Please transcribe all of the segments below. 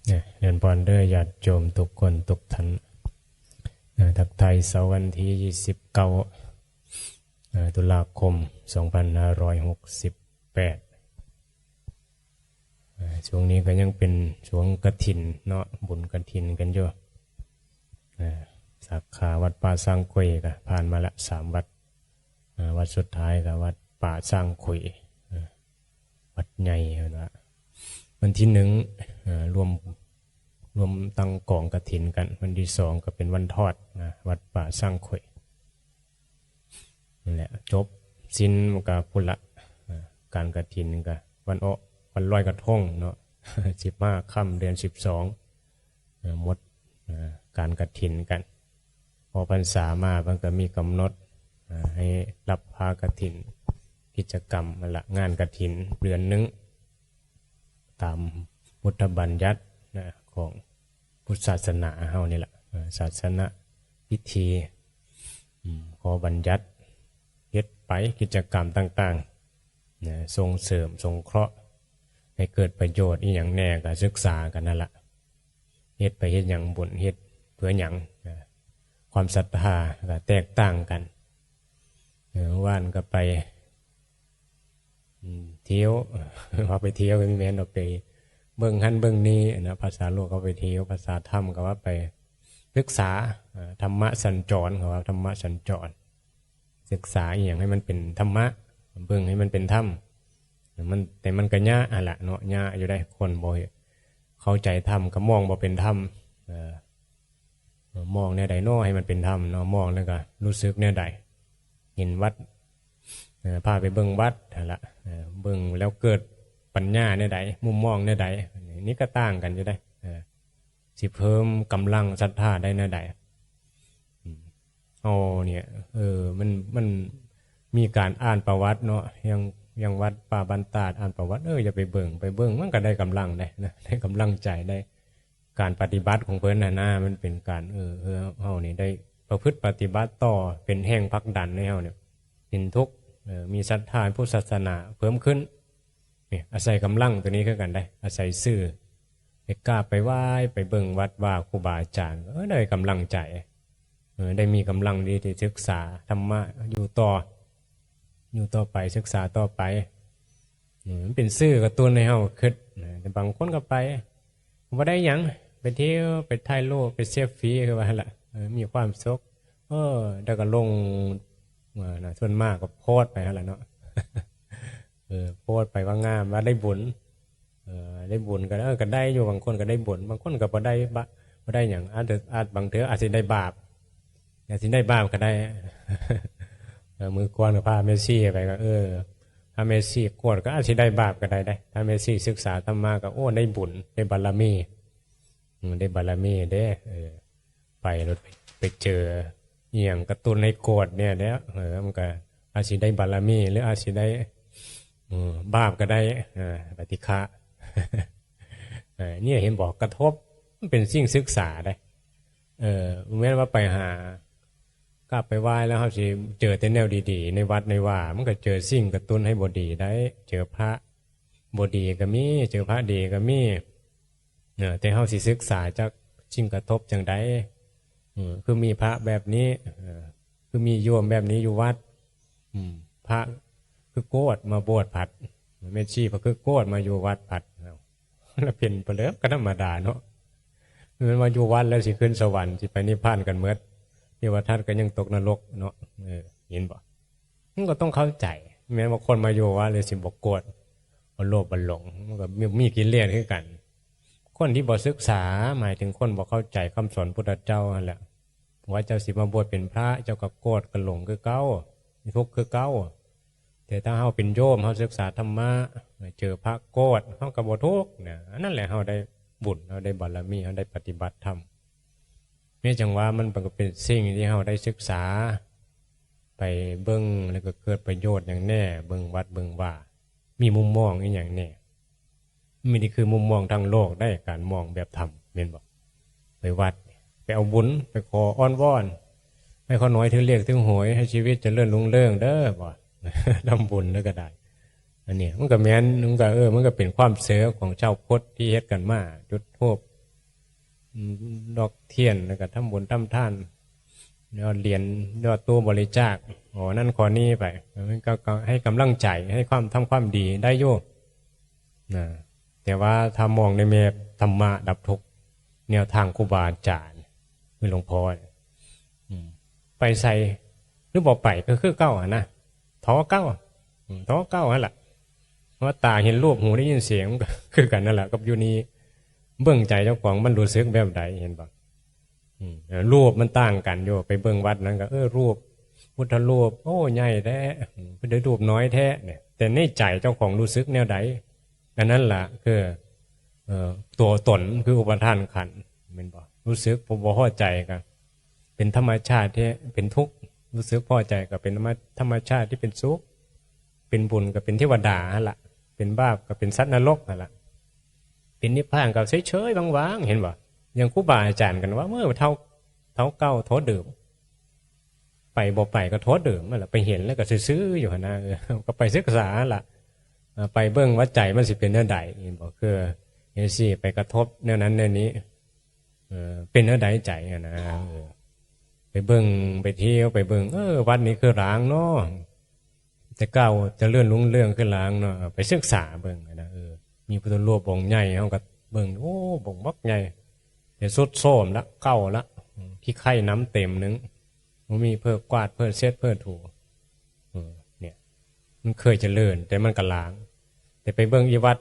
เรียนพรเด้อญาติโยมทุกคนทุกท่านทักไทยเสาร์วันที่29ตุลาคม2568ช่วงนี้ก็ยังเป็นช่วงกฐินเนาะบุญกฐินกันอยู่สาขาวัดป่าสร้างคุยก็ผ่านมาละ3วัดวัดสุดท้ายก็วัดป่าสร้างคุยวัดใหญ่นะวันที่1รวมตั้งกองกฐินกันวันที่2ก็เป็นวันทอดนะวัดป่าสร้างคุยนั่นแหละจบสิ้นกับพุทธการกฐินกับวันลอยกระทงเนาะ15 ค่ำเดือน12หมดการกฐินกันพอพรรษามามันก็มีกำหนดให้รับพากฐินกิจกรรมละงานกฐินเดือนนึงตามพุทธบัญญัติของพุทธศาสนาเฮานี่แหละศาสนาพิธีขอบัญญัติเฮ็ดไปกิจกรรมต่างๆส่งเสริมสงเคราะห์ให้เกิดประโยชน์อีหยังแน่ก็ศึกษากันนั่นแหละเฮ็ดไปเฮ็ดหยังบุญเฮ็ดเพื่อหยังความศรัทธาก็แตกต่างกันว่านก็ไปเที่ยวว่าไปเที่ยวก็มีแม่นเอาไปเบิ่งหันเบิ่งนี้นะภาษาโลกเขาไปเที่ยวภาษาธรรมก็ว่าไปศึกษาธรรมะสัญจรเขาว่าธรรมะสัญจรศึกษาอย่างให้มันเป็นธรรมะเบิ่งให้มันเป็นธรรมแต่มันก็ยากอ่ะละเนาะยากอยู่ได้คนบ่เข้าใจธรรมก็มองบ่เป็นธรรมมองแนวใดน้อให้มันเป็นธรรมเนาะมองแล้วก็รู้สึกแนวใดเห็นวัดพาไปเบิ่งวัดละเบิ่งแล้วเกิดปัญญาแนวใดมุมมองแนวใดนี่ก็ต่างกันอยู่ได้สิเพิ่มกำลังศรัทธาได้แนวใดเนี่ยมันมีการอ่านประวัติเนาะยังวัดป่าบันตาดอ่านประวัติอย่าไปเบิ่งมันก็ได้กำลังได้นะได้กำลังใจได้การปฏิบัติของเพิ่นน่ะมันเป็นการเฮานี่ได้ประพฤติปฏิบัติต่อเป็นแห่งผลักดันให้เฮาเนี่ยเป็นทุกข์มีศรัทธาพุทธศาสนาเพิ่มขึ้นนี่อาศัยกำลังตัวนี้คือกันได้อาศัยซื่อไปกล้าไปไหว้ไปเบิ่งวัดว่าครูบาอาจารย์ได้กำลังใจได้มีกำลังดีที่ศึกษาธรรมะอยู่ต่อไปศึกษาต่อไปเป็นซื่อกระตุ้นให้เฮาคิดแต่บางคนก็ไปบ่ได้หยังไปเที่ยวไปถ่ายรูปไปเซลฟี่คือว่าหั่นล่ะมีความสุขแล้วก็ลงส่วนมากก็โพสต์ไปหั่นล่ะเนาะโพสต์ไปว่างามว่าได้บุญได้บุญก็ก็ได้อยู่บางคนก็ได้บุญบางคนก็บ่ได้หยังอาจบางเทื่ออาจสิได้บาปอาจสิได้บาปก็ได้มือกวนกับพาเมสซี่ไปก็ถ้าเมสซี่กวดก็อาจสิได้บาปก็ได้ถ้าเมสซี่ศึกษาธรรมะก็ได้บุญได้บารมีได้บารมีเด้ไปรถไปเจอเอี่ยงกระตุ้นให้โกรธเนี่ยแล้วมันก็อาจสิได้บารมีหรืออาจสิได้บาปก็ได้ปฏิฆะเนี่ยเห็นบอกกระทบมันเป็นสิ่งศึกษาได้แม้ว่าไปหากลับไปไหว้แล้วเขาสิเจอแต่แนวดีๆในวัดในว่ามันก็เจอสิ่งกระตุ้นให้บดีได้เจอพระบดีก็มีเจอพระดีก็มีแต่เขาสิศึกษาจากสิ่งกระทบจังใดคือมีพระแบบนี้คือมีโยมแบบนี้อยู่วัดพระคือโกฏมาบวชผัดเมชีพระคือโกฏมาอยู่วัดผัดแล้วเปลี่ยนไปเลยก็ธรรมดาเนาะมันมาอยู่วัดแล้วสิขึ้นสวรรค์สิไปนิพพานกันเมื่อเทวทัตก็ยังตกนรกเนาะเห็นบ่มันก็ต้องเข้าใจแม้ว่าคนมาอยู่วัดเลยสิบ่โกรธบ่โลภบ่หลงมันก็มีกิเลสคือกันคนที่บ่ศึกษาหมายถึงคนบ่เข้าใจคำสอนพุทธเจ้านั่นแหละว่าเจ้าสิมาบวชเป็นพระเจ้าก็โกรธก็หลงคือเก่าทุกข์คือเก่าแต่ถ้าเฮาเป็นโยมเฮาศึกษาธรรมะเจอพระโกรธเฮาก็บ่ทุกข์นะนั่นแหละเฮาได้บุญเฮาได้บารมีเฮาได้ปฏิบัติธรรมนี่จังว่ามันก็เป็นสิ่งที่เฮาได้ศึกษาไปเบิ่งแล้วก็เกิดประโยชน์อย่างแน่เบิ่งวัดเบิ่งว่ามีมุมมองอีหยังแน่มีนี่คือมุมมองทางโลกได้การมองแบบธรรมแม่นบ่ไปวัดไปเอาบุญไปขออ้อนวอนให้เขาน้อยถึงเรียกถึงหวยให้ชีวิตเจริญรุ่งเรืองเด้อบ่ทำบุญแล้วก็ได้อันนี้มันก็แม้นมันก็มันก็เป็นความเสือของชาวพุทธที่เฮ็ดกันมาจุดธูป ดอกเทียนแล้วก็ทำบุญทำทานแล้วเหรียญยอดตัวบริจาคนั่นขอนี้ไปก็ให้กำลังใจให้ความทำความดีได้โยนะแต่ว่าถ้ามองในเมตธรรมะดับทุกข์แนวทางครูบาอาจารย์คือหลวงพ่อไปใส่หรือบอกไปก็คือเก้านะท้อเก้านั่นแหละเพราะตาเห็นรูปหูได้ยินเสียงคือกันนั่นแหละกับอยู่นี้เบื้องใจเจ้าของมันรู้สึกแบบใดเห็นบ่รูปมันต่างกันโยไปเบื้องวัดนั้นก็รูปพุทธรูปโอ้ใหญ่แท้พุทธรูปน้อยแท้เนี่ยแต่ในใจเจ้าของรู้สึกแนวใดอันนั้นแหละคือตัวตนคืออุปทานขันธ์เป็นบ่รู้สึกพอพอใจกันเป็นธรรมชาติที่เป็นทุกข์รู้สึกพอใจก็เป็นธรรมชาติที่เป็นสุขเป็นบุญก็เป็นเทวดาละเป็นบาปก็เป็นสัตว์นรกละเป็นนิพพานก็เฉยๆว่างๆเห็นบ่อย่างครูบาอาจารย์กันว่าเมื่อเท่าเก้าโทษเดิมไปบ่ไปก็โทษเดิมนั่นแหละไปเห็นแล้วก็ซื้ออยู่นะก็ไปศึกษาละไปเบิ่งว่าใจมันสิเป็นเนื้อใดเห็นบ่คือเฮซี่ไปกระทบแนวนั้นแนวนี้เป็นเนื้อใดใจนะไปเบิ่งไปเที่ยวไปเบิ่งวัดนี้คือร้างเนาะจะก้าวจะเลื่อนลุ่งเรื่องขึ้นล้างเนาะไปศึกษาเบิ่งนะมีพุทธรูปองค์ใหญ่เฮาก็เบิ่งโอ้บ่งบักใหญ่แต่สุดโทรมละเก่าละขี้ไข่น้ำเต็มนึงมันมีเพิ่มกวาดเพิ่มเช็ดเพิ่มถูเนี่ยมันเคยเจริญแต่มันก็ล้างแต่ไปเบิ่งอีวัด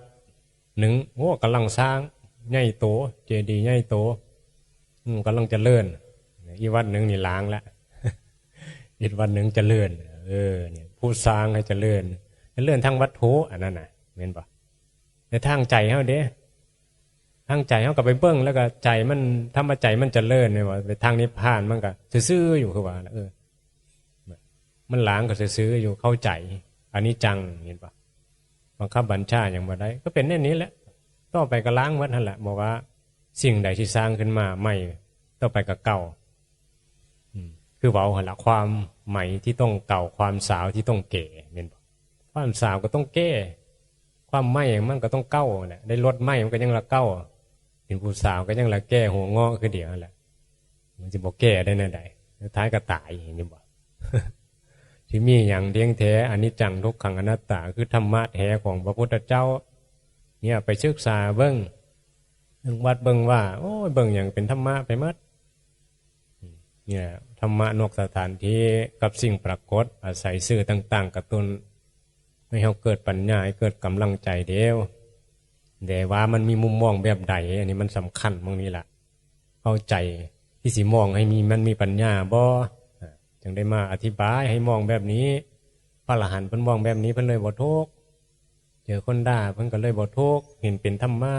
หนึ่งโอ้กำลังสร้างใหญ่โตเจดีย์ใหญ่โตกำลังเจริญอีวัดหนึ่งนี่ล้างละอีวัดหนึ่งเจริญเนี่ยผู้สร้างให้เจริญทางวัตถุอันนั้นน่ะเห็นปะในทางใจเขาเด้ทางใจเขากับไปเบิ้งแล้วก็ใจมันธรรมใจมันเจริญเนี่ยว่าไปทางนิพพานมันก็ซื่อๆอยู่คือว่ามันล้างก็ซื่อๆอยู่เข้าใจอันนี้จังเห็นปะบังคับบัญชาอย่างบ่ได้ก็เป็นแน่นี้แหละต่อไปก็ล้างวัดนั่นแหละบอกว่าสิ่งใดที่สร้างขึ้นมาใหม่ต่อไปก็เก่าคือเบาหันละความใหม่ที่ต้องเก่าความสาวที่ต้องเก๋เป็นความสาวก็ต้องแก้ความไหม้มันก็ต้องเก้าแหละได้ลดไหม้มันก็ยังละเก้าเป็นผู้สาวก็ยังละแก้หัวงอคือเดียวแหละมันจะบอกแก้ได้แน่ใดท้ายก็ตายอย่างนี้บอกที่มีอย่างเที่ยงแท้อนิจจังทุกขังอนัตตาคือธรรมะแท้ของพระพุทธเจ้าเนี่ยไปศึกษาเบิ้งวัดเบิ้งว่าโอ้เบิ้งอย่างเป็นธรรมะไปมัดเนี่ยธรรมะนอกสถานที่กับสิ่งปรากฏอาศัยสื่อต่างๆกระตุ้นให้เราเกิดปัญญาเกิดกำลังใจเดียวแต่ว่ามันมีมุมมองแบบใดอันนี้มันสำคัญตรงนี้แหละเข้าใจที่สิมองให้มันมีปัญญาบ่จึงได้มาอธิบายให้มองแบบนี้พระอรหันต์เพิ่นมองแบบนี้เพิ่นเลยบ่ทุกข์เจอคนด่าเพิ่นก็เลยบ่ทุกข์เห็นเป็นธรรมะ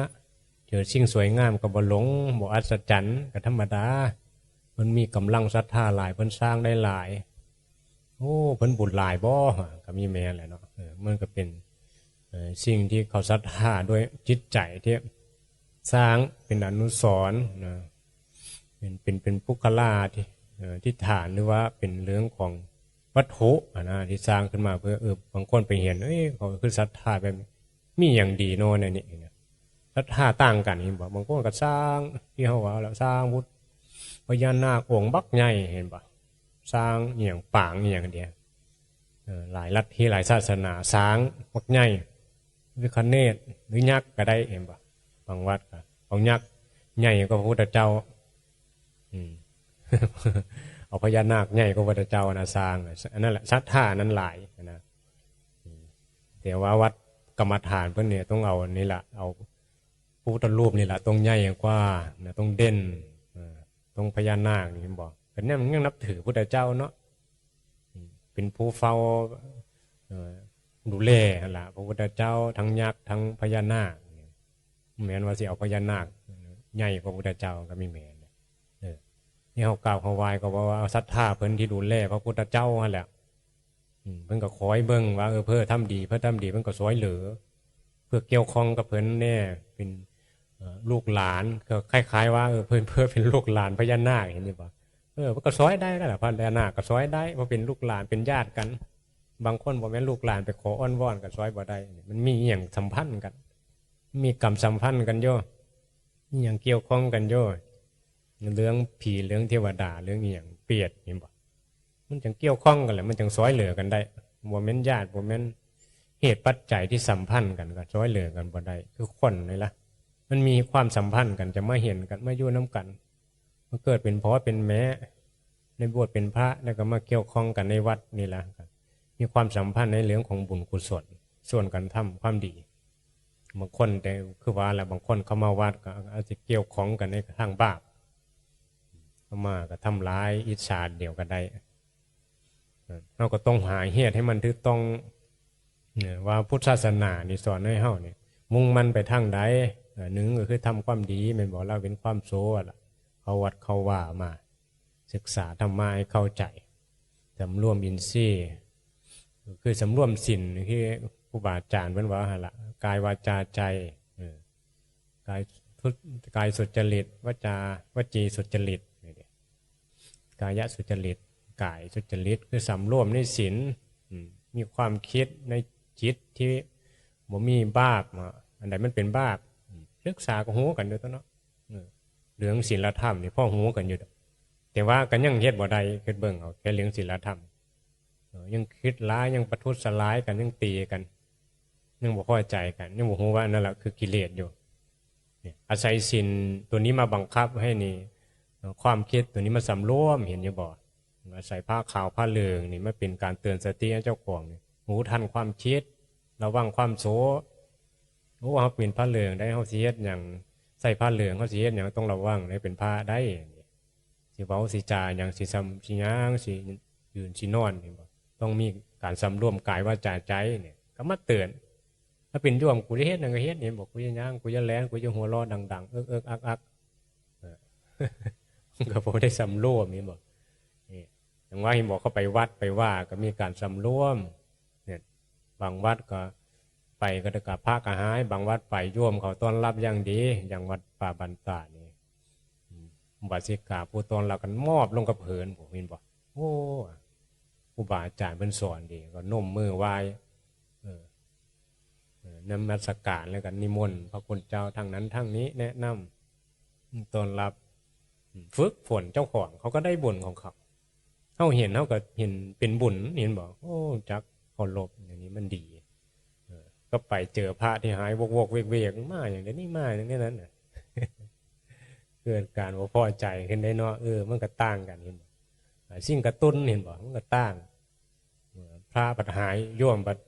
เจอสิ่งสวยงามก็บ่หลงบ่อัศจรรย์ก็ธรรมดามันมีกำลังศรัทธาหลายเพิ่นสร้างได้หลายโอ้เพิ่นบุญหลายบ่ก็มีแม่แหละเนาะมันก็เป็นสิ่งที่เขาศรัทธาด้วยจิตใจที่สร้างเป็นอนุสรณ์นะเป็นปุคลาที่ฐานหรือว่าเป็นเรื่องของวัตถุนะที่สร้างขึ้นมาเพื่อบางคนไปเห็นเขาคือศรัทธาแบบมีอย่างดีโน่นนี่ศรัทธาต่างกันเห็นบ่บางคนก็สร้างที่เขาว่าแล้วสร้างพุทธพญานาคองค์บักใหญ่เห็นปะสร้างอย่างปางอย่างเดียวหลายลัทธิหลายศาสนาสร้างบักใหญ่วิคเนศหรือยักษ์ก็ได้เห็นปะบางวัดก็เอายักษ์ใหญ่ก็พระพุทธเจ้าเอาพญานาคใหญ่ก็พระพุทธเจ้านะสร้างอันนั้นแหละศรัทธานั้นหลายนะแต่ว่าวัดกรรมฐานเพื่อนเนี่ยต้องเอานี่แหละเอาพุทธรูปนี่แหละต้องใหญ่กว่านะต้องเด่นตรงพญานาคนี่บอกแต่เนี่ยมันยังนับถือพุทธเจ้าเนาะเป็นผู้เฝ้าดูแลล่ะพระพุทธเจ้าทั้งยักษ์ทั้งพญานาคแม้นว่าสิเอาพญานาคใหญ่กว่าพระพุทธเจ้าก็มีแม้นนี่เขากล่าวเขาวายก็ว่าศรัทธาเพิ่นที่ดูแลพระพุทธเจ้านั่นแหละเพิ่นก็คอยเบิ่งว่าเพื่อทำดีเพิ่นก็สวยเหลือเพื่อเกี่ยวข้องกับเพิ่นแน่เป็นลูกหลานก็คล้ายๆว่าเพื่อเป็นลูกหลานพญานาคเห็นไหมป่ะมันก็ซอยได้ก็แหละพญานาคก็ซอยได้เพราะเป็นลูกหลานเป็นญาติกันบางคนบอกแม่ลูกหลานไปขออ้อนวอนก็ซอยบ่ได้มันมีอย่างสัมพันธ์กันมีกรรมสัมพันธ์กันโย่มีอย่างเกี่ยวข้องกันโย่ เรื่องผีเรื่องเทวดาเรื่องอหย่างเปรียดนี่บ่มันจังเกี่ยวข้องกันแหละมันจังซ้อยเหลือกันได้บ่แม่นญาติบ่แม่นเหตุปัจจัยที่สัมพันธ์กันก็ซ้อยเหลือกันบ่ได้คือคนนี่ล่ะมันมีความสัมพันธ์กันจะมาเห็นกันมาอยู่น้ำกันมันเกิดเป็นพ่อเป็นแม่ในบวชเป็นพระแล้วก็มาเกี่ยวข้องกันในวัดนี่ล่ะมีความสัมพันธ์ในเรื่องของบุญกุศลส่วนกันทำความดีบางคนแต่คือว่าแหละบางคนเขามาวัดก็อาจจะเกี่ยวข้องกันในทางบาปเขามาก็ทำร้ายอิจฉาเดียวกันได้เราก็ต้องหาเหตุให้มันถูกต้องว่าพุทธศาสนานี่สอนให้เฮาเนี่ยมุ่งมันไปทางใดหนึ่งก็คือทำความดีแม่นบอกเราเป็นความโซ่ล่ะเขาวัดเขาว่ามาศึกษาธรรมะให้เข้าใจสำรวมอินทรีย์คือสำรวมศีลที่ครูบาอาจารย์เพิ่นว่าหั่นล่ะกายวาจาใจกายสุจริตวจีสุจริตกายสุจริตกายสุจริตคือสำรวมในศีลมีความคิดในจิตที่บ่มีบาปอันใดมันเป็นบาปศึกษาก็ฮู้กันอยู่ตัวเนาะเรื่องศีลธรรมนี่พ่อฮู้กันอยู่แต่ว่ากันยังเฮ็ดบ่ได้คิดเบิ่งเอาแค่เรื่องศีลธรรมยังคิดร้ายยังประทุษร้ายกันยังตีกันยังบ่พอใจกันยังบ่ฮู้ว่านั่นแหละคือกิเลสอยู่อาศัยศีลตัวนี้มาบังคับให้นี่ความคิดตัวนี้มาสำรวมเห็นอยู่บ่อาศัยผ้าขาวผ้าเหลืองนี่มาเป็นการเตือนสติให้เจ้าของนี่หูทันความคิดระวังความโสว่าเขาเป็นผ้าเหลืองได้เขาสิเฮ็ดหยังใส่ผ้าเหลืองเขาสิเฮ็ดหยังต้องระวังได้เป็นผ้าได้สิเว้าสิจาหยังสิซ้ำสิย่างสิยืนสินอนนี่บ่ต้องมีการสำรวมกายวาจาใจเนี่ยก็มาเตือนถ้าเป็นร่วมกูจะเฮ็ดนั่นก็เฮ็ดนี่บอกกูจะย่างกูจะแลนกูจะหัวเราะดังๆอักก็บ่ได้สำรวมนี่บ่นี่อย่างว่าเห็นบอกเขาไปวัดไปว่าก็มีการสำรวมเนี่ยบางวัดก็ไปก็ได้กับพระก็หายบางวัดไปโยมเขาต้อนรับอย่างดีอย่างวัดป่าบันตานี่บาสิกาผู้ต้อนรับกันมอบลงกับเหินผมเห็นบ่โอ้ครูบาอาจารย์เพิ่นสอนดีก็นมมือไหว้นมัสการแล้วกันนิมนต์พระคุณเจ้าทางนั้นทางนี้แนะนำต้อนรับฝึกฝนเจ้าของเขาก็ได้บุญของเขาเขาเห็นเขาก็เห็นเป็นบุญเห็นบอกโอ้จักเคารพอย่างนี้มันดีก็ไปเจอพระที่หายวกเวกมาอย่างนี้มาอย่างนี้นั้นเกิดการว่าพอใจขึ้นได้เนาะมันก็ต่างกันเห็นสิ่งกระตุ้นเห็นบอกมันก็ต่างพระปัดหายย่วมปัด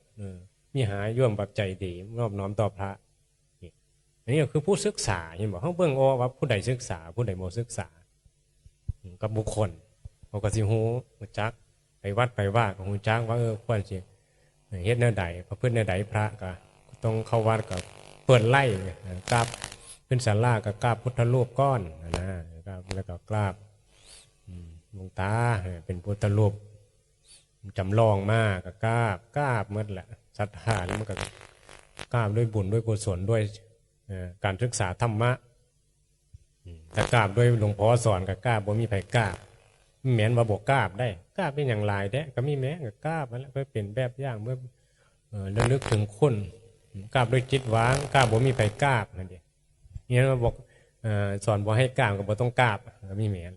มีหายย่วมปัดใจดีนอบน้อมต่อพระอันนี้ก็คือผู้ศึกษาเห็นบอกเขาเบิ่งโอ้ว่าผู้ใดศึกษาผู้ใดโมศึกษากับบุคคลเขาก็สิฮู้จักไปวัดไปว่าก็ฮู้จักว่าควรสิเฮ็ดแนวใดพระพุทธแนวใดพระก็ต้องเข้าวัดก็เปิดไล่กราบขึ้นศาลาก็กราบพุทธรูปก้อนนะครับแล้วก็กราบหลวงตาเป็นพุทธรูปจำลองมากก็กราบหมดแหละศรัทธาแล้วมันก็กราบด้วยบุญด้วยกุศลด้วยการศึกษาธรรมะถ้ากราบด้วยหลวงพ่อสอนก็กราบบ่มีไผกราบแม้นว่าบ่กราบได้กราบเป็นอย่างไรแท้ก็มีแม้ก็กราบนั่นแหละเพื่อเป็นแบบอย่างเมื่อระลึกถึงคุณกราบด้วยจิตว่างกราบบ่มีไผกราบนั่นเองเนี่ยมาบอกสอนบ่ให้กราบก็บ่ต้องกราบก็มีแม้น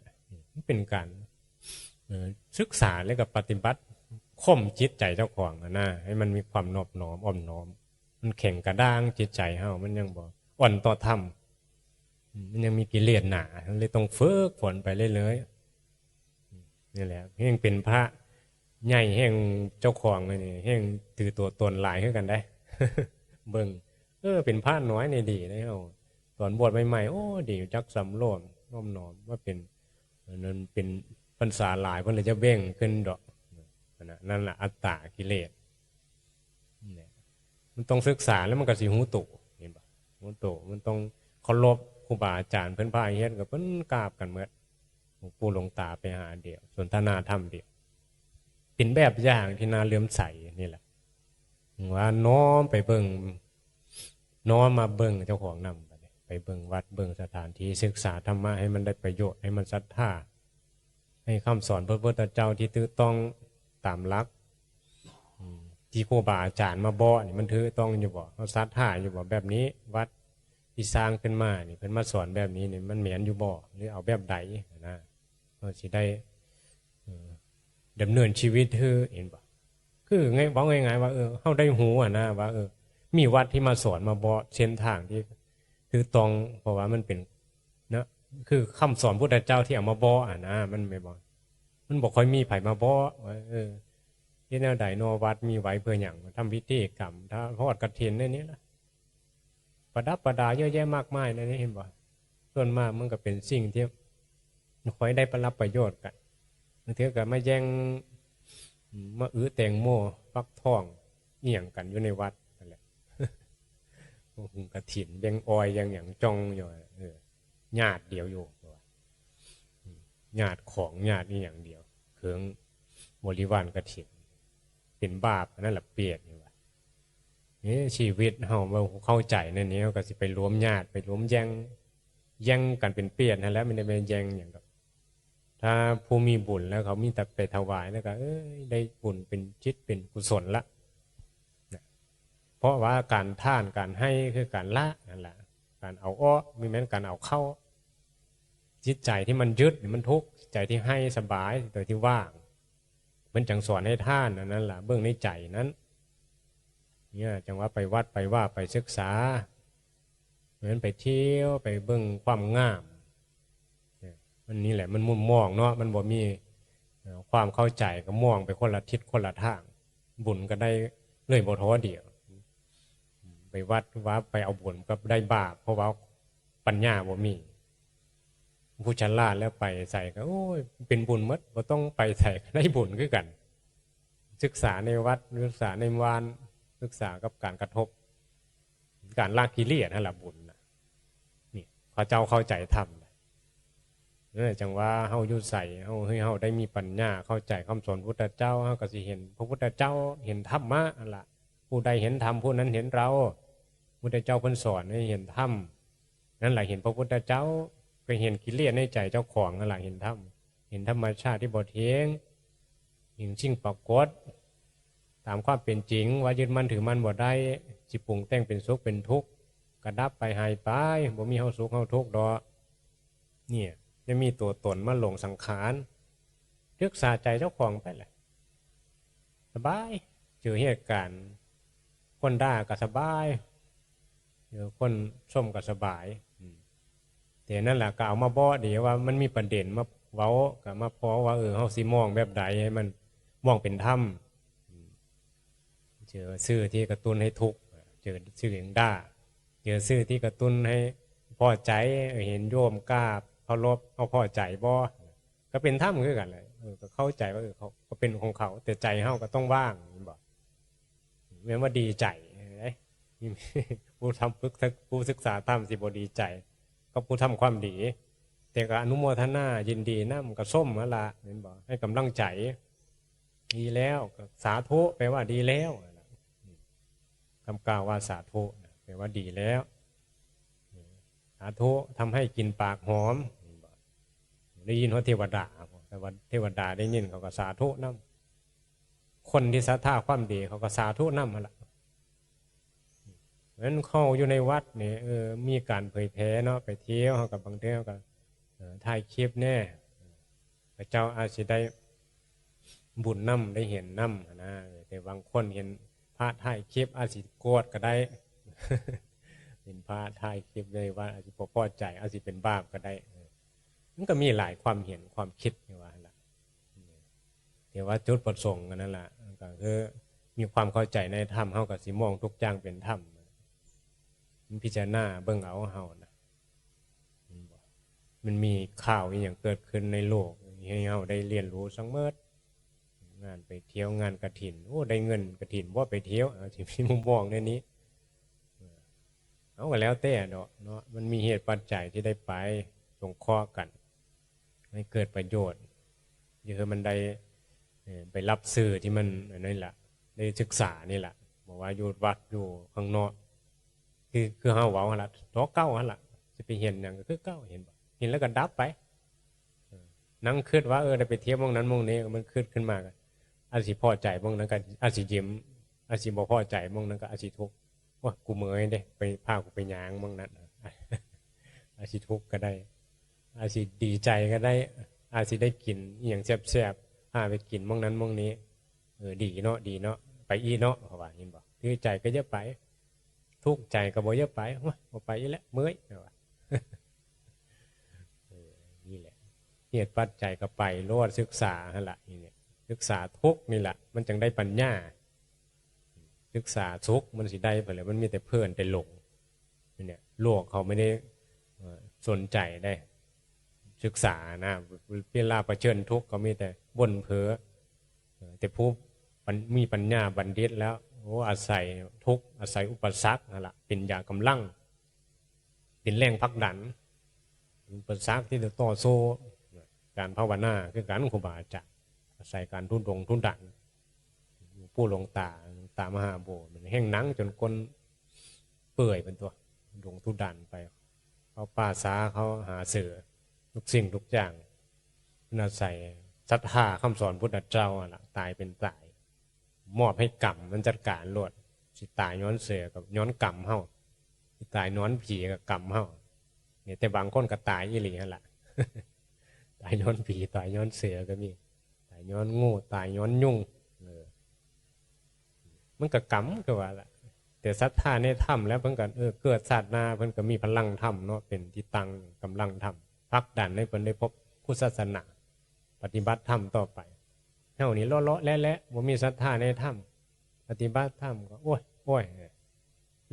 เป็นการศึกษาแล้วก็ปฏิบัติข่มจิตใจเจ้าของนะให้มันมีความนอบน้อมอ้อมน้อมมันแข็งกระด้างจิตใจเฮามันยังบ่อ่อนต่อธรรมมันยังมีกิเลสหนาเลยต้องฝึกฝนไปเรื่อยๆนี่แหละแห่งเป็นพระใหญ่แห่งเจ้าของนี่แห่งถือตัวตนหลายขึ้นกันได้ เบิ่งเป็นพระน้อยในดีได้เฮาตอนบวชใหม่ๆโอ้ดีจักสำรวมน้อมน้อมว่าเป็นนั่นเป็นพรรษาหลายเพิ่นเลยจะเบ่งขึ้นดอกนั่นแหละอัตตากิเลสมันต้องศึกษาแล้วมันก็สิหูตุเห็นป่ะหูตุมันต้องเคารพครูบาอาจารย์เพิ่นพาเฮ็ดก็เพิ่นกราบกันหมดหลวงปู่หลวงตาไปหาเดียวสนทนาธรรมเดียวเป็นแบบอย่างที่น่าเลื่อมใสนี่แหละว่าน้อมไปเบิ่งน้อมมาเบิ่งเจ้าของนำไปเบิ่งวัดเบิ่งสถานที่ศึกษาธรรมะให้มันได้ประโยชน์ให้มันศรัทธาให้คำสอนพระพุทธเจ้าที่ถูกต้องตามหลักที่ครูบาอาจารย์มาบอกนี่มันถือต้องอยู่บ่เขาศรัทธาอยู่บ่แบบนี้วัด ที่สร้างขึ้นมานี่เพิ่นมาสอนแบบนี้นี่มันแม่นอยู่บ่หรือเอาแบบใดนะเราสิได้ดำเนินชีวิตคือเห็นบ่คือไงบอกง่ายๆว่าเฮาได้หูนะว่ามีวัดที่มาสอนมาบอกเส้นทางที่คือตรงเพราะว่ามันเป็นนะคือคำสอนพุทธเจ้าที่เอามาบอกนะมันไม่บอกมันบ่ค่อยมีไผมาบอกว่าที่แนวใดนอวัดมีไว้เพื่อหยังทำพิธีกรรมถ้าทอดกฐินในนี้ล่ะประดับประดาเยอะแยะมากมายในนี้เห็นบ่ส่วนมากมันก็เป็นสิ่งที่ค่อยได้ประรับประโยชน์กันบางทีก็มาแย่งมาแตงโมฟักทองเอี่ยงกันอยู่ในวัดนั่นแหละกฐินแบ่งออยอย่างจ้องอยู่ญาติเดียวอยู่ญาติของญาตินี่อย่างเดียวเครื่องบริวารกฐินเป็นบาปนั่นแหละเปียกนี่ว่านี่ชีวิตเฮาเข้าใจในนี้ก็สิไปรวมญาติไปรวมแย่งกันเป็นเปียกนั่นแหละไม่ได้ไปแย่งอย่างกับถ้าผู้มีบุญแล้วเขามีแต่ไปถวายแล้วก็ได้บุญเป็นจิตเป็นกุศลละเพราะว่าการท่านการให้คือการละนั่นแหละการเอาอ้อมีแม้การเอาเข้าจิตใจที่มันยึดมันทุกข์ใจที่ให้สบายโดยที่ว่างมันจังสอนให้ท่านนั่นแหละเบื้องในใจนั้นเนี่ยจังว่าไปวัดไปว่าไปศึกษาเหมือนไปเที่ยวไปเบื้องความงามมันนี่แหละมันมุมมองเนาะมันบ่มีความเข้าใจก็มองไปคนละทิศคนละทางบุญก็ได้เลยบ่ท้อเดียวไปวัดว่าไปเอาบุญก็ได้บาปเพราะว่าปัญญาบ่มีผู้ฉลาดแล้วไปใส่ก็โอ้ยเป็นบุญหมดบ่ต้องไปใส่ได้บุญคือกันศึกษาในวัดศึกษาในวานศึกษากับการกระทบการละกิเลสนั่นแหละบุญนี่พระเจ้าเข้าใจธรรมจังว่าเฮาอยู่ใส่เฮาให้เฮาได้มีปัญญาเข้าใจคำสอนพุทธเจ้าเฮาก็สิเห็นพระพุทธเจ้าเห็นธรรมะนั่นล่ะผู้ใดเห็นธรรมผู้นั้นเห็นเราพุทธเจ้าเพิ่นสอนให้เห็นธรรมนั่นแหละเห็นพระพุทธเจ้าก็เห็นกิเลสในใจเจ้าของนั่นแหละเห็นธรรมเห็นธรรมชาติที่บ่เที่ยงเห็นสิ่งปรากฏตามความเป็นจริงว่ายึดมั่นถือมั่นบ่ได้สิปรุงแต่งเป็นสุขเป็นทุกข์กระดับไปหายไปบ่มีเฮาสุขเฮาทุกข์ดอกเนี่ยจะมีตัวตนมาหลงสังขารศึกษาใจเจ้าของไปเลยสบายเจอเหตุการณ์คนด่าก็สบายเจอคนส้มก็สบายแต่นั่นแหละก็เอามาบอกเดี๋ยวว่ามันมีประเด็นมาเว้ากับมาพอว่าเฮาสิมองแบบใดให้มันมองเป็นธรรมเจอซื่อที่กระตุ้นให้ทุกข์เจอซื่ออย่างด่าเจอซื่อที่กระตุ้นให้พอใจเห็นโยมกล้าเขาลบเขาพอใจบ่ก็เป็นธรรมคือกันเลยก็เข้าใจว่าเขาก็เป็นของเขาแต่ใจเฮาก็ต้องว่างบอกเหมือนว่าดีใจผู้ทำผู้ศึกษาธรรมสิบ่ดีใจก็ผู้ทำความดีแต่ก็อนุโมทนายินดีนะมันก็ส้มนั่นละเห็นบอกให้กำลังใจดีแล้วสาธุแปลว่าดีแล้วคำกล่าวว่าสาธุแปลว่าดีแล้วสาธุทำให้กินปากหอมได้ยินว่าเทวดาแต่ว่าเทวดาได้ยินเขาก็สาธุน้ำคนที่ศรัทธาความดีเขาก็สาธุน้ำมาละเพราะฉะนั้นเข้าอยู่ในวัดเนี่ยมีการเผยแผ่เนาะไปเที่ยวเขากับบางเที่ยวกับถ่ายคลิปแน่พระเจ้าอาจจะได้บุญน้ำได้เห็นน้ำนะแต่บางคนเห็นพระถ่ายคลิปอาจจะโกรธก็ได้เป็นพระถ่ายคลิปเลยว่าอาจจะพอใจอาจจะเป็นบาปก็ได้มันก็มีหลายความเห็นความคิดอยู่ว่าละแต่ว่าจุดประสงค์นั่นแหละก็คือมีความเข้าใจในธรรมเฮากับสิมองทุกอย่างเป็นธรรมมันพิจารณาเบิ่งเอาเฮานะมันมีข่าวอย่างเกิดขึ้นในโลกให้เฮาได้เรียนรู้สังเมิดงานไปเที่ยวงานกฐินโอ้ได้เงินกฐินว่าไปเที่ยวที่มีมุมมองในนี้เอาก็แล้วแต่เนาะมันมีเหตุปัจจัยที่ได้ไปสงเคราะห์กันให้เกิดประโยชน์เยอะมันได้ไปรับสื่อที่มันนั่นแหละได้ศึกษานี่แหละบอกว่าอยู่วัดอยู่ข้างนอกคือเฮาเว้าหั่นล่ะตอเก้าหั่นล่ะสิไปเห็นหยังก็คือเก้าเห็นแล้วก็ดับไปนั่งคิดว่าได้ไปเที่ยวมองนั้นมองนี้มันคิดขึ้นมาก็อาจสิพอใจมองนั้นก็อาจสิยิ้มอาจสิบ่พอใจมองนั้นก็อาจสิทุกข์ว่ากูเมื่อยเด้ไปพากูไปย่างมองนั้น อาจสิทุกข์ก็ได้อาจสิดีใจก็ได้อาจสิได้กินอหย่างแซ่บๆไปกินมองนั้นมองนี้ดีเนาะดีเนาะไปอีเนาะเขาว่าเห็นบ่ถือใจก็อย่าไปทุกข์ใจก็บ่อย่าไปบ่ไปอีแล้วเมื่อยว่านี่แหละเหตุปัจจัยก็ไปโลดศึกษาหั่นล่ะนี่เนี่ยศึกษาทุกข์นี่แหละมันจึงได้ปัญญาศึกษาทุกข์มันสิได้ไปเลยมันมีแต่เพิ่นแต่หลงเนี่ยโลกเขาไม่ได้สนใจได้ศึกษานะเวลาเผชิญทุกข์ก็มีแต่บ่นเพ้อแต่ผู้มีปัญญาบัณฑิตแล้วอาศัยทุกข์อาศัยอุปสรรคนั่นแหละเป็นยากำลังเป็นแรงผลักดันอุปสรรคที่จะต่อสู้การภาวนาคือการครูบาอาจารย์อาศัยการทุนดันผู้หลวงตามหาโบสถ์มันแห้งหนังจนก้นเปื่อยเป็นตัวหลวงทุดันไปเขาป่าสาเขาหาเสือทุกสิ่งทุกอย่างน่าใส่ศรัทธาคำสอนพุทธเจ้าล่ะตายเป็นตายมอบให้กรรมมันจัดการโลดสิตายย้อนเสือกับย้อนกรรมเฮาสิตายย้อนผีกับกรรมเฮาเนี่ยแต่บางคนก็ตายอีหลีนั่นแหละตายย้อนผีตายย้อนเสือก็มีตายย้อนงูตายย้อนยุ่งมันก็กรรมก็ว่าละแต่ศรัทธาในธรรมแล้วเพิ่นก็เกิดศาสนาเพิ่นก็มีพลังธรรมเนาะเป็นที่ตั้งกำลังธรรมผลักดันให้เพิ่นได้พบพุทธศาสนาปฏิบัติธรรมต่อไปเฮานี่เลาะๆและบ่มีศรัทธาในธรรมปฏิบัติธรรมก็โอ้ย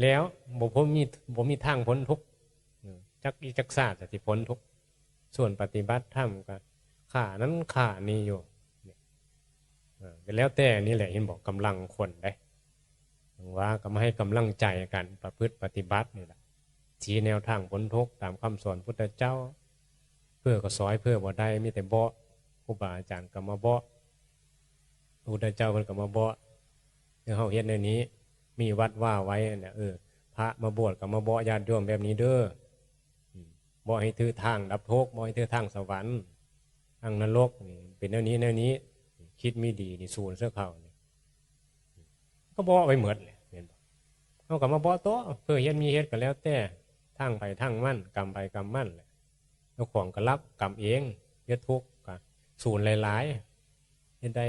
แล้วบ่มีทางพ้นทุกข์จักอีจักศาสตร์สิพ้นทุกข์ส่วนปฏิบัติธรรมก็ข้านั้นข้านี่อยู่ก็แล้วแต่นี่แหละเห็นบอกกำลังคนได้ว่าก็มาให้กำลังใจกันประพฤติปฏิบัตินี่แหละชี้แนวทางพ้นทุกข์ตามคำสอนพุทธเจ้าเพื่อก็สอยเพื่อบ่ได้มีแต่เบาะครูบาอาจารย์ก็มาเบาะพุทธเจ้าเพิ่นก็มาเบาะเฮาเฮ็ดในนี้มีวัดว่าไว้เนี่ยพระมาบวชก็มาเบาะญาติโยมแบบนี้เด้อบ่ให้ถือทางดับทุกข์บ่ให้ถือทางสวรรค์ทางนรกนี่เป็นแนวนี้คิดไม่ดีนี่สูญเสื้อเขานี่ก็บ่ไว้หมดเลยเห็นบ่เฮาก็มาบ่โตเพื่อเฮ็ดมีเฮ็ดก็แล้วแต่ทางไปทางมันกรรมไปกรรมมันแหละเจ้าของก็รับกรรมเองเฮ็ดทุกข์ก็สูญหลายๆเฮ็ดได้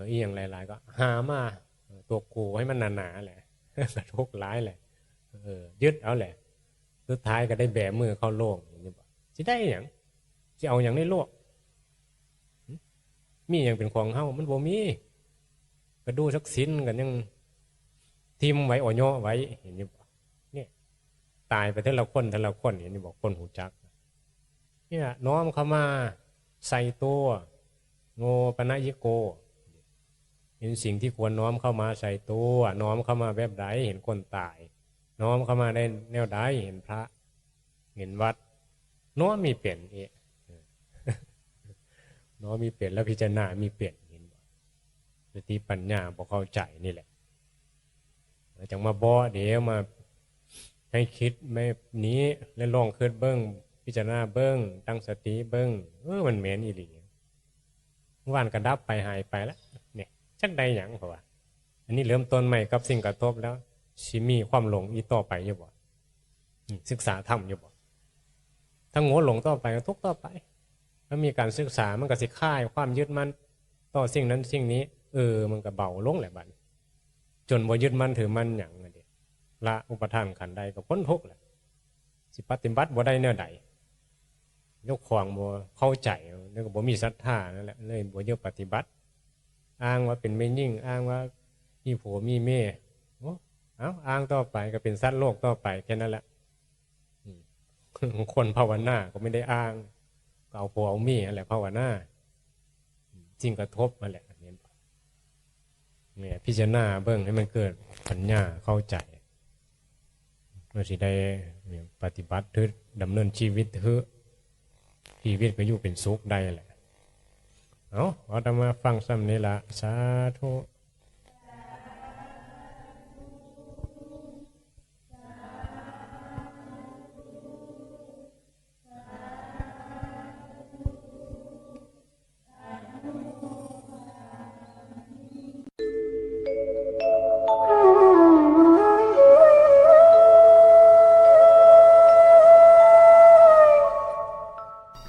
อีหยังหลายๆก็หามาตัวกูให้มันหนาๆแหละก็ทุกข์หลายแหละยึดเอาแหละสุดท้ายก็ได้แบมือเข้าโลกนี่บ่สิได้หยังสิเอาหยังในโลกมีอย่างเป็นของเฮามันบ่มีก็ดูสักสินกันยังทิมไว้อ่อย่อไว้เห็นอยู่เนี่ยตายไปแต่ละคนเห็นอยู่บอกคนหูจักเนี่ยน้อมเข้ามาใส่ตัวโงปนยิโกเห็นสิ่งที่ควรน้อมเข้ามาใส่ตัวน้อมเข้ามาแบบใดเห็นคนตายน้อมเข้ามาได้แนวใดเห็นพระเห็นวัดน้อมมีเปลี่ยนน้อมมีเปลี่ยนแล้วพิจารณามีเปลี่ยนเห็นสติปัญญาบอกเข้าใจนี่แหละจังมาบ่เดี๋ยวมาให้คิดไม่นี้และลองคิดเบิ้งพิจารณาเบิ้งตั้งสติเบิ้งมันเหม็นอีหลีว่านกระดับไปหายไปแล้วเนี่ยจักใดหยังเพราะว่าอันนี้เริ่มต้นใหม่กับสิ่งกระทบแล้วสิมีความหลงอีต่อไปอยู่บ่ศึกษาธรรมอยู่บ่ถ้าโง่หลงต่อไปก็ทุกข์ต่อไปถ้ามีการศึกษามันก็สิคลายความยึดมั่นต่อสิ่งนั้นสิ่งนี้มันก็เบาลงแหละบัดจนบ่ยึดมั่นถือมั่นหยังนั่นเด้ละอุปทานขันธ์ใดก็พ้นทุกข์แหละสิปฏิบัติบ่ได้แนวใดยกของบ่เข้าใจแล้วก็บ่มีศรัทธานั่นแหละเลยบ่ยกปฏิบัติอ้างว่าเป็นแม่ยิ่งอ้างว่ามีผัวมีแม่อ้างต่อไปก็เป็นสัตว์โลกต่อไปแค่นั้นแหละคนภาวนาก็ไม่ได้อ้างก็เอาผัวเอาเมียอะไรภาวนาจริงกระทบมาแหละเนี่ยพิจารณาเบิ่งให้มันเกิดปัญญาเข้าใจเมื่อสิได้ปฏิบัติถือดำเนินชีวิตถือชีวิตก็อยู่เป็นสุขได้แหละเอาธรรมาฟังซ้ำนี่ละสาธุ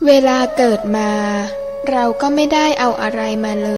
เวลาเกิดมา เราก็ไม่ได้เอาอะไรมาเลย